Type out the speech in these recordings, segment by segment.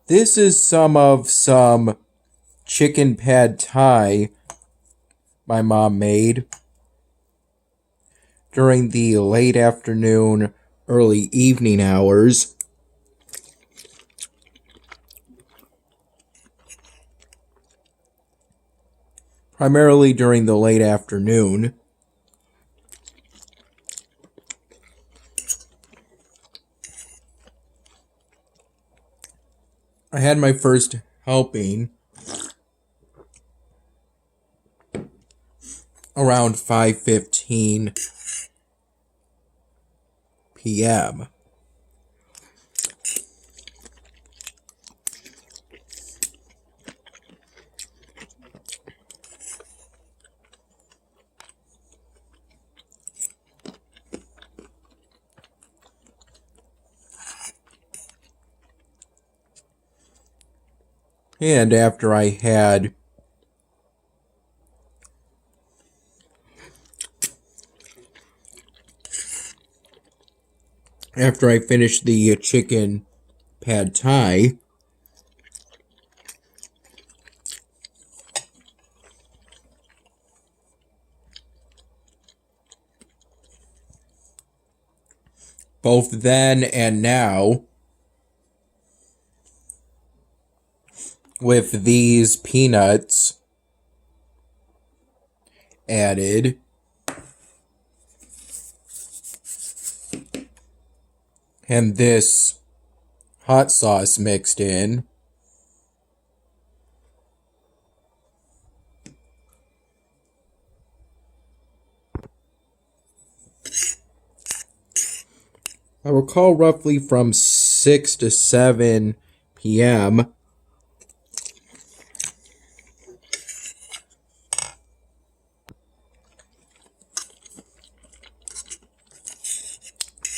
This is some chicken pad thai my mom made during the late afternoon, early evening hours. Primarily during the late afternoon. I had my first helping around 5:15 p.m. And after I finished the chicken pad thai, both then and now, with these peanuts added, and this hot sauce mixed in, I recall roughly from 6 to 7 p.m.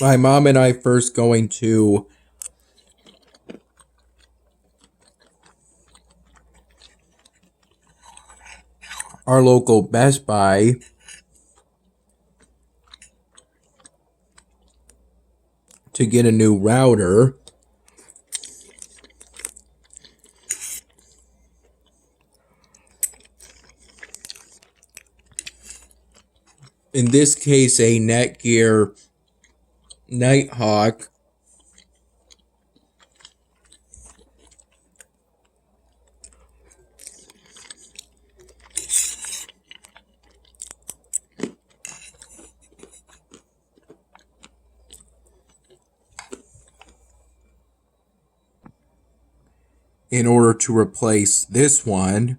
My mom and I first going to our local Best Buy to get a new router. In this case, a Netgear Nighthawk. In order to replace this one.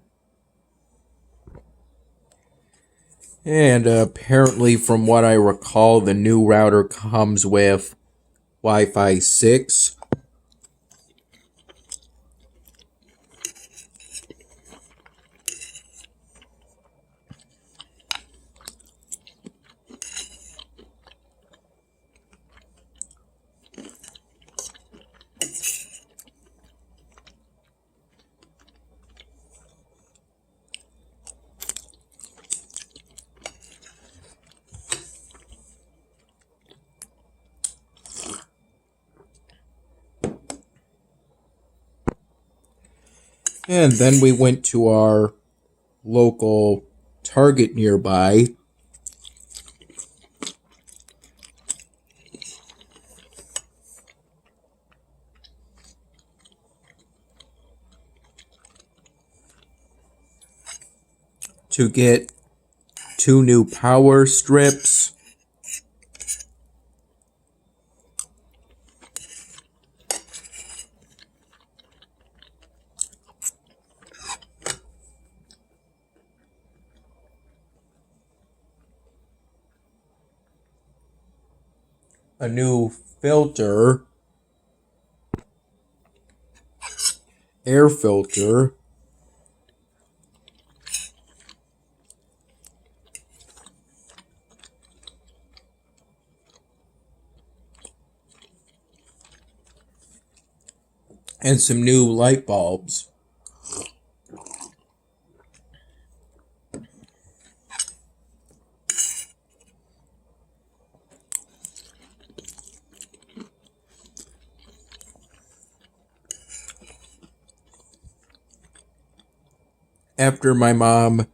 And apparently, from what I recall, the new router comes with Wi-Fi 6. And then we went to our local Target nearby to get 2 new power strips, a new filter, air filter, and some new light bulbs. after my mom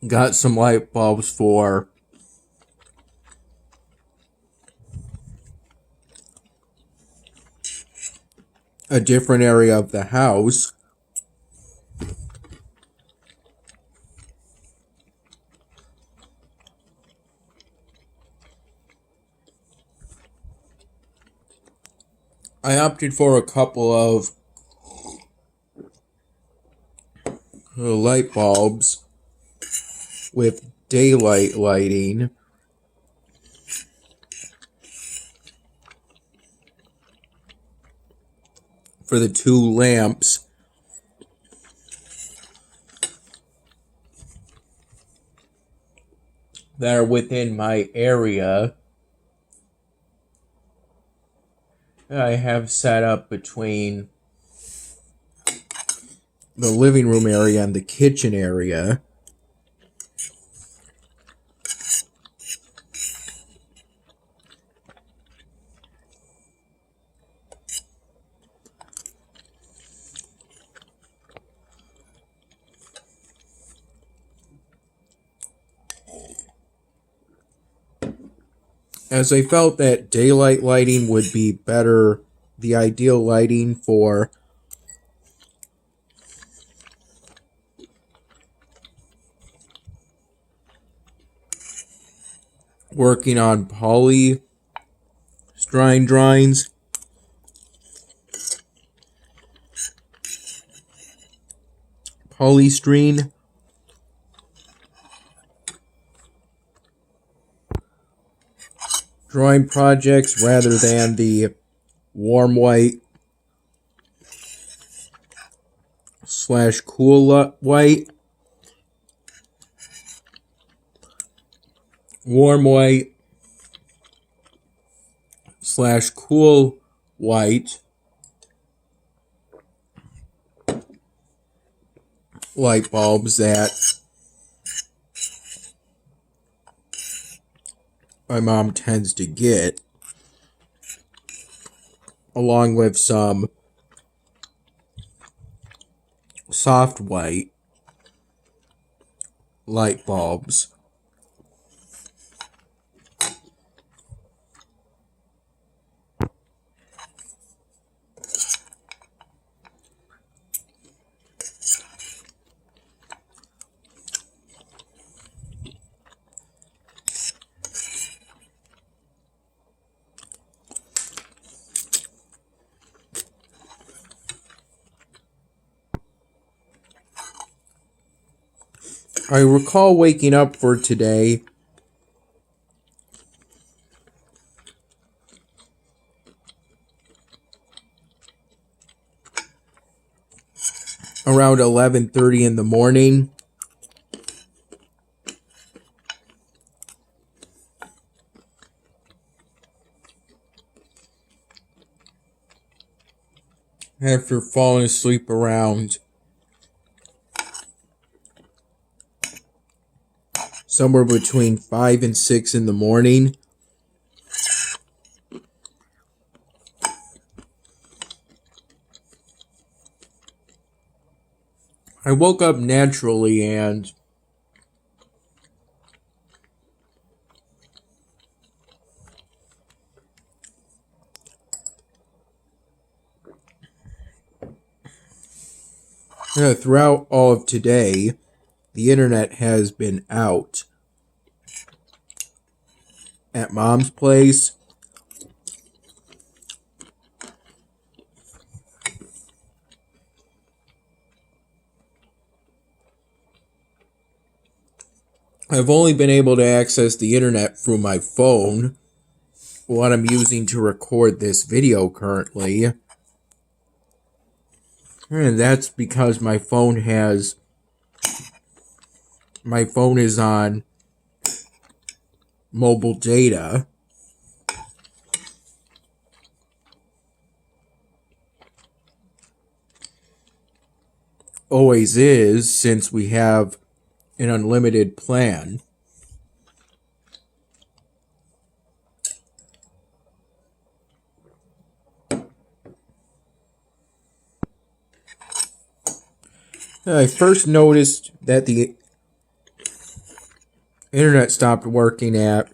got some light bulbs for a different area of the house, I opted for a couple of light bulbs with daylight lighting for the two lamps that are within my area that I have set up between the living room area and the kitchen area. As I felt that daylight lighting would be better, the ideal lighting for working on polystyrene drawings. Polystyrene drawing projects rather than the warm white / cool white. Warm white / cool white light bulbs that my mom tends to get, along with some soft white light bulbs. I recall waking up for today around 11:30 in the morning. After falling asleep around somewhere between 5 and 6 in the morning. I woke up naturally and throughout all of today, the internet has been out at Mom's place. I've only been able to access the internet through my phone, what I'm using to record this video currently. And that's because my phone is on mobile data. Always is, since we have an unlimited plan. I first noticed that the internet stopped working at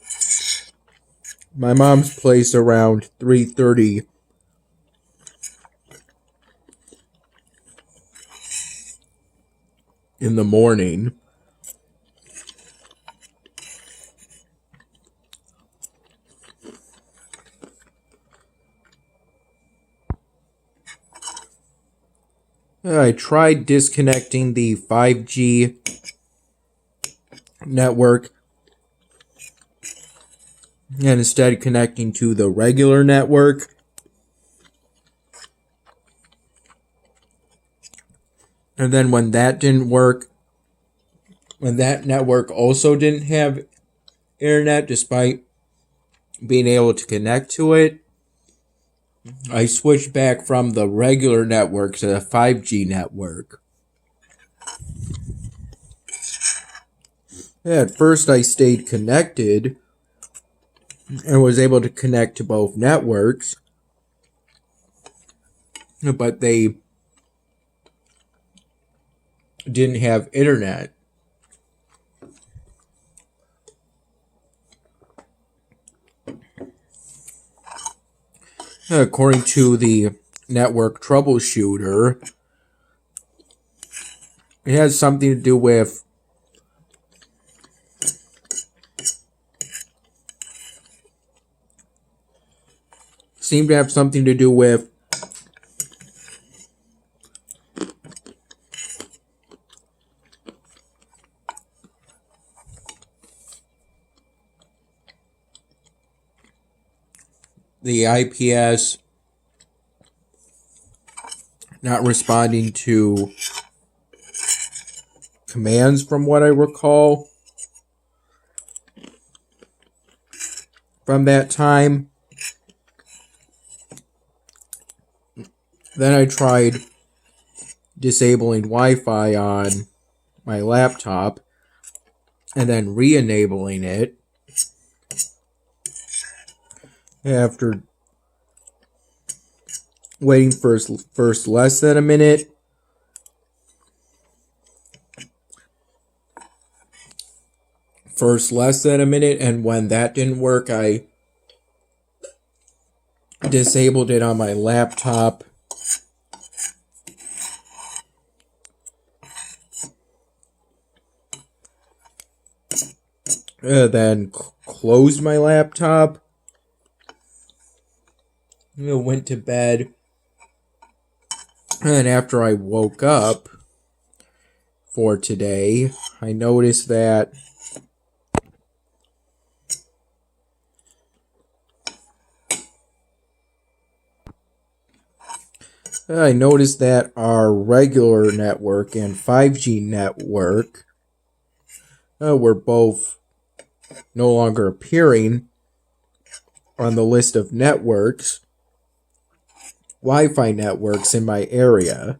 my mom's place around 3:30 in the morning. I tried disconnecting the 5G network and instead connecting to the regular network. And then when that didn't work, when that network also didn't have internet despite being able to connect to it, I switched back from the regular network to the 5G network. At first I stayed connected and was able to connect to both networks, but they didn't have internet. According to the network troubleshooter, it has something to do with seemed to have something to do with the IPS not responding to commands, from what I recall from that time. Then I tried disabling Wi-Fi on my laptop and then re-enabling it. After waiting for first less than a minute, and when that didn't work, I disabled it on my laptop. Then closed my laptop. Went to bed. And after I woke up for today, I noticed that our regular network and 5G network were both no longer appearing on the list of networks, Wi-Fi networks in my area.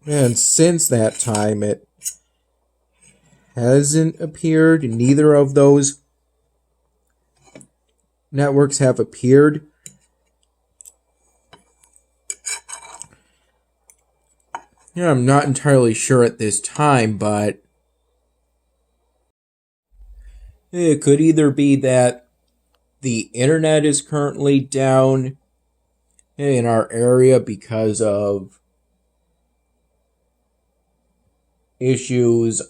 And since that time, it hasn't appeared. Neither of those networks have appeared. I'm not entirely sure at this time, but it could either be that the internet is currently down in our area because of issues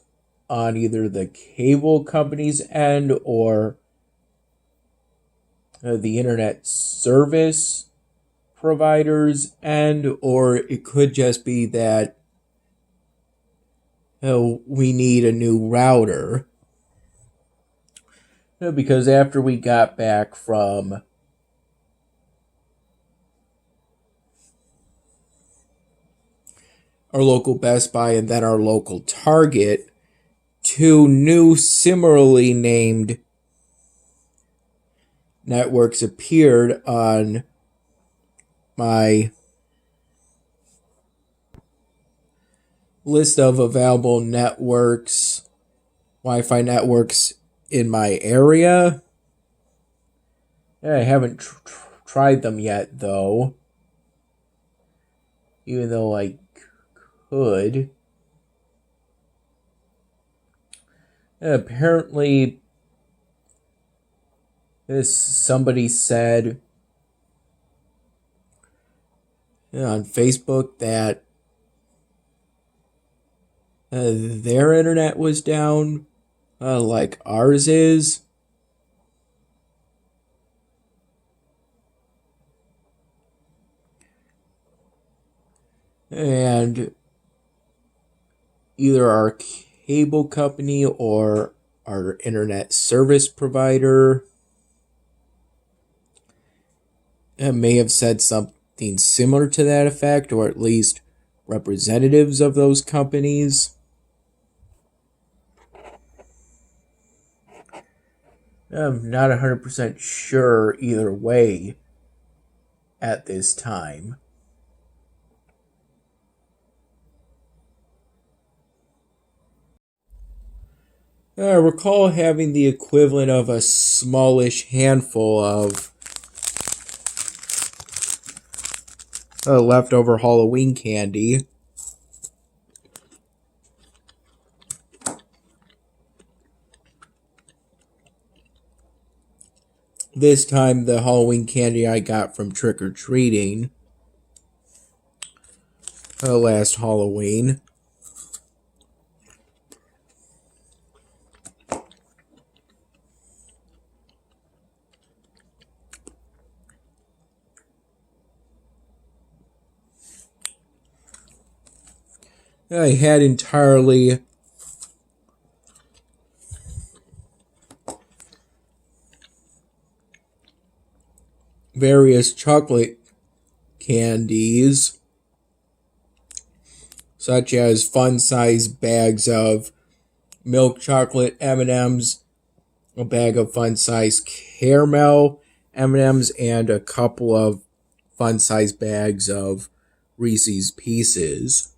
on either the cable company's end or the internet service provider's end, or it could just be that we need a new router. Because after we got back from our local Best Buy and then our local Target, two new similarly named networks appeared on my list of available networks, Wi-Fi networks in my area. I haven't tried them yet, though. Even though I could. Apparently, somebody said on Facebook that their internet was down, like ours is. And either our cable company or our internet service provider may have said something similar to that effect, or at least representatives of those companies. I'm not 100% sure either way at this time. I recall having the equivalent of a smallish handful of leftover Halloween candy. This time, the Halloween candy I got from trick-or-treating last Halloween. I had entirely various chocolate candies, such as fun-sized bags of milk chocolate M&Ms, a bag of fun-sized caramel M&Ms, and a couple of fun-sized bags of Reese's Pieces.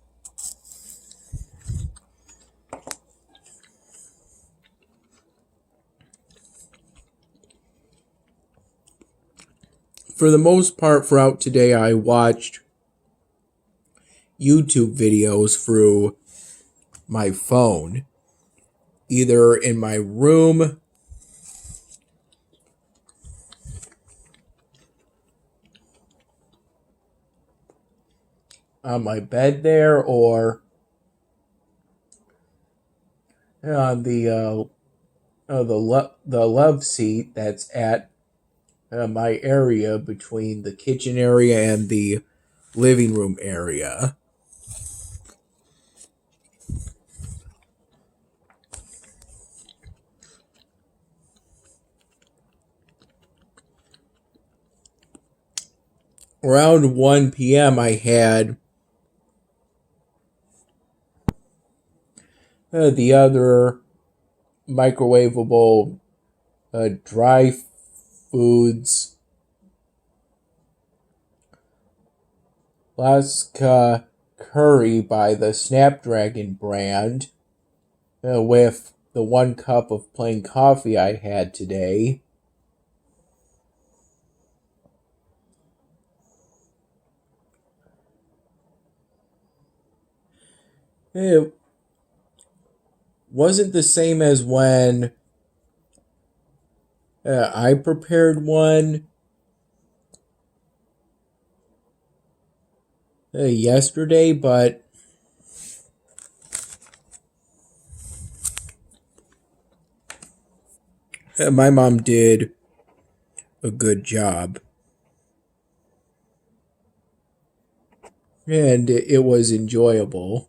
For the most part throughout today, I watched YouTube videos through my phone, either in my room on my bed there, or on the love seat that's at my area between the kitchen area and the living room area. Around 1 p.m. I had the other microwavable dry foods Alaska curry by the Snapdragon brand with the 1 cup of plain coffee I had today. It wasn't the same as when I prepared one yesterday, but my mom did a good job. And it was enjoyable.